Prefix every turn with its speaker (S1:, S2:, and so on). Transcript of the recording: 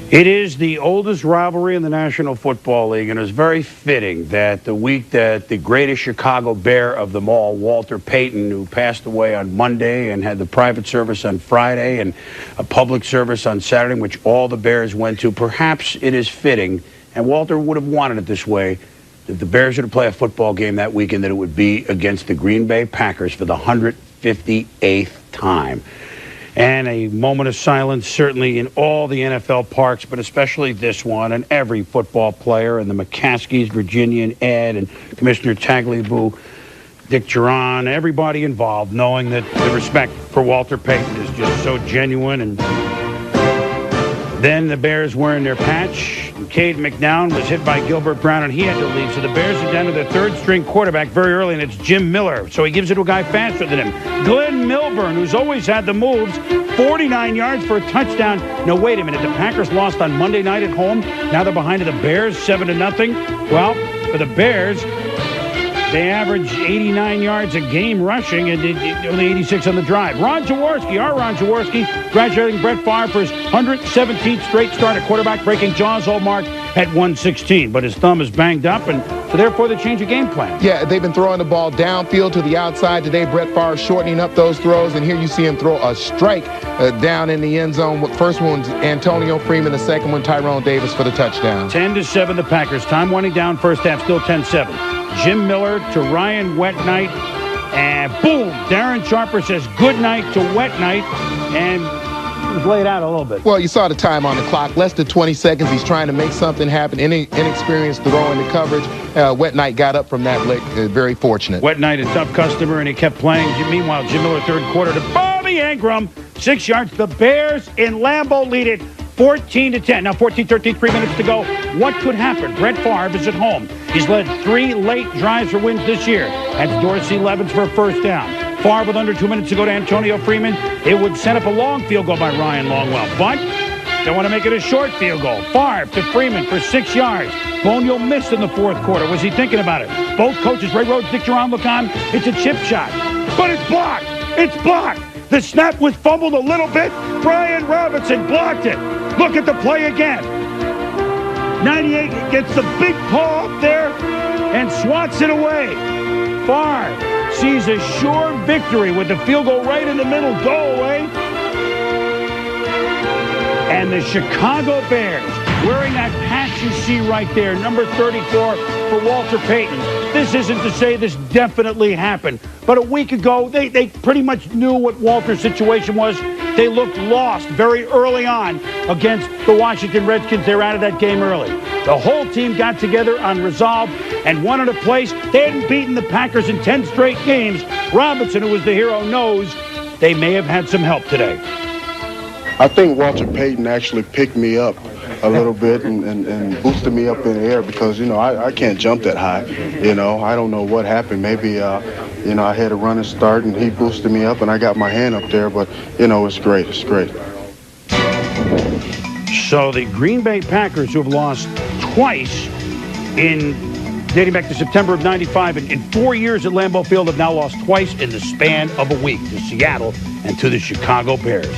S1: It is the oldest rivalry in the National Football League, and it's very fitting that the week that the greatest Chicago Bear of them all, Walter Payton, who passed away on Monday and had the private service on Friday and a public service on Saturday, in which all the Bears went to, perhaps it is fitting, and Walter would have wanted it this way, if the Bears were to play a football game that weekend, that it would be against the Green Bay Packers for the 158th time. And a moment of silence, certainly in all the NFL parks, but especially this one, and every football player, and the McCaskies, Virginia and Ed, and Commissioner Tagliabue, Dick Duran, everybody involved, knowing that the respect for Walter Payton is just so genuine. And then the Bears wearing their patch. Cade McNown was hit by Gilbert Brown, and he had to leave. So the Bears are down to their third-string quarterback very early, and it's Jim Miller. So he gives it to a guy faster than him. Glenn Milburn, who's always had the moves, 49 yards for a touchdown. No, wait a minute. The Packers lost on Monday night at home. Now they're behind the Bears, 7-0. Well, for the Bears, they average 89 yards a game rushing and only 86 on the drive. Ron Jaworski, congratulating Brett Favre for his 117th straight start at quarterback, breaking Jaws' old mark at 116. But his thumb is banged up, and so therefore they change the game plan.
S2: Yeah, they've been throwing the ball downfield to the outside today. Brett Favre shortening up those throws, and here you see him throw a strike down in the end zone. First one's Antonio Freeman, the second one Tyrone Davis for the touchdown.
S1: 10-7 the Packers. Time winding down first half, still 10-7. Jim Miller to Ryan Wetnight, and boom, Darren Sharper says good night to Wetnight, and it was laid out a little bit.
S2: Well, you saw the time on the clock, less than 20 seconds. He's trying to make something happen. Inexperienced throwing the coverage. Wetnight got up from that lick. Very fortunate.
S1: Wetnight, a tough customer, and he kept playing. Meanwhile, Jim Miller, third quarter to Bobby Ingram, 6 yards. The Bears in Lambeau lead it 14-10. Now 14-13, 3 minutes to go. What could happen? Brett Favre is at home. He's led 3 late drives for wins this year. That's Dorsey Levens for a first down. Favre with under 2 minutes to go to Antonio Freeman. It would set up a long field goal by Ryan Longwell, but they want to make it a short field goal. Favre to Freeman for 6 yards. Bonio missed in the fourth quarter. Was he thinking about it? Both coaches, Ray Rhodes, Dick Duran, look on. It's a chip shot, but it's blocked. It's blocked. The snap was fumbled a little bit. Brian Robinson blocked it. Look at the play again. 98 gets the big paw up there and swats it away. Favre sees a sure victory with the field goal right in the middle. Go away. And the Chicago Bears, wearing that patch you see right there, number 34 for Walter Payton. This isn't to say this definitely happened, but a week ago, they pretty much knew what Walter's situation was. They looked lost very early on against the Washington Redskins. They were out of that game early. The whole team got together on resolve and wanted a place. They hadn't beaten the Packers in 10 straight games. Robinson, who was the hero, knows they may have had some help today.
S3: I think Walter Payton actually picked me up a little bit and boosted me up in the air because, I can't jump that high. I don't know what happened. Maybe, I had a running start and he boosted me up and I got my hand up there. But, it's great. It's great.
S1: So the Green Bay Packers, who have lost twice dating back to September of '95, in 4 years at Lambeau Field, have now lost twice in the span of a week to Seattle and to the Chicago Bears.